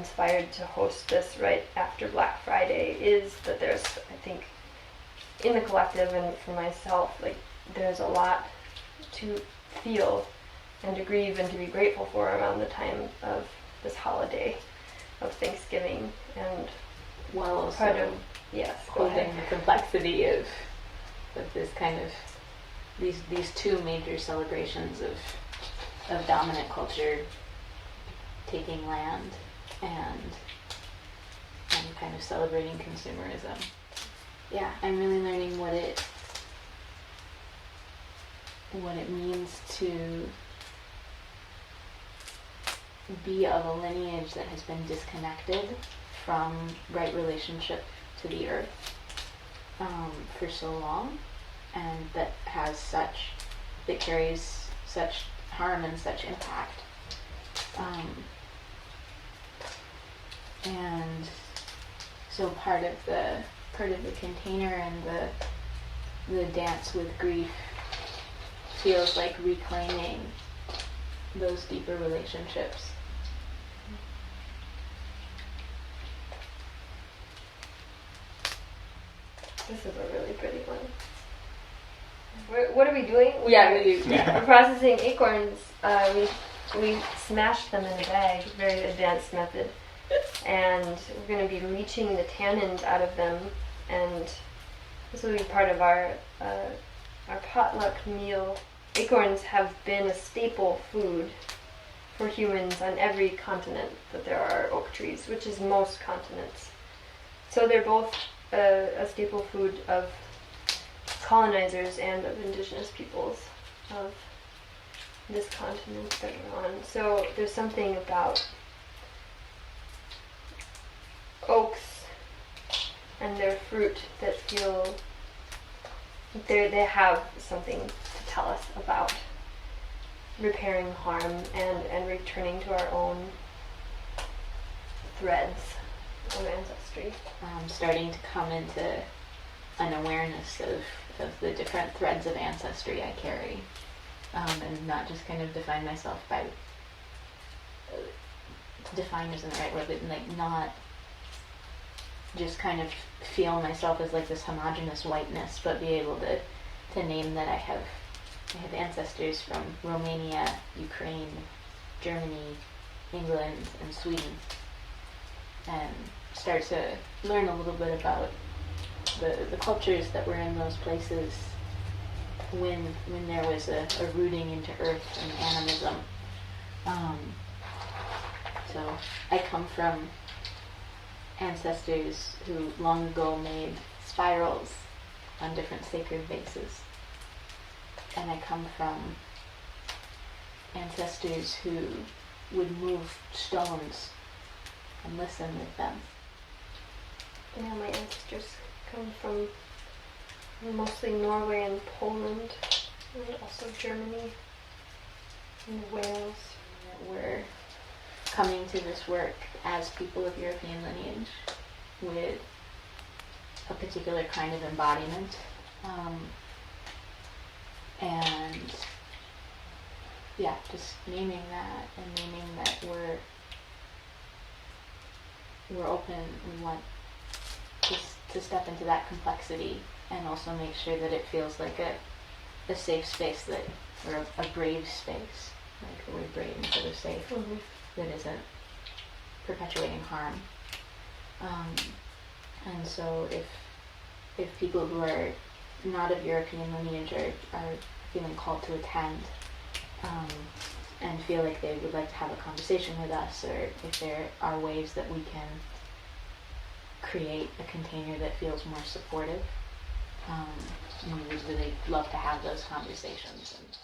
inspired to host this right after Black Friday is that there's, I think, in the collective and for myself, like there's a lot to feel and to grieve and to be grateful for around the time of this holiday of Thanksgiving. And while also part of, yes, holding the complexity of this kind of these two major celebrations of dominant culture taking land and kind of celebrating consumerism. Yeah, I'm really learning what it means to be of a lineage that has been disconnected from right relationship to the earth for so long, and that carries such harm and such impact. And so part of the container and the dance with grief feels like reclaiming those deeper relationships. This is a really pretty one. What are we doing? Yeah, we do. We're processing acorns. We smashed them in a bag, very advanced method. And we're going to be leaching the tannins out of them, and this will be part of our potluck meal. Acorns have been a staple food for humans on every continent that there are oak trees, which is most continents. So they're both a staple food of colonizers and of indigenous peoples of this continent that we're on. So there's something about oaks and their fruit that feel they have something to tell us about repairing harm and returning to our own threads of ancestry. Starting to come into an awareness of the different threads of ancestry I carry, and not just kind of define myself by define isn't the right word, but like not just kind of feel myself as like this homogenous whiteness, but be able to name that I have ancestors from Romania, Ukraine, Germany, England, and Sweden, and start to learn a little bit about the cultures that were in those places when there was a rooting into earth and animism. So I come from ancestors who long ago made spirals on different sacred vases. And I come from ancestors who would move stones and listen with them. Yeah, my ancestors come from mostly Norway and Poland, and also Germany and Wales. We're coming to this work as people of European lineage with a particular kind of embodiment, and yeah, just naming that and naming that we're open. We want to step into that complexity and also make sure that it feels like a safe space or a brave space, like the word brave instead of safe, that isn't perpetuating harm. And so if people who are not of European lineage are feeling called to attend, and feel like they would like to have a conversation with us, or if there are ways that we can create a container that feels more supportive, we would really love to have those conversations. And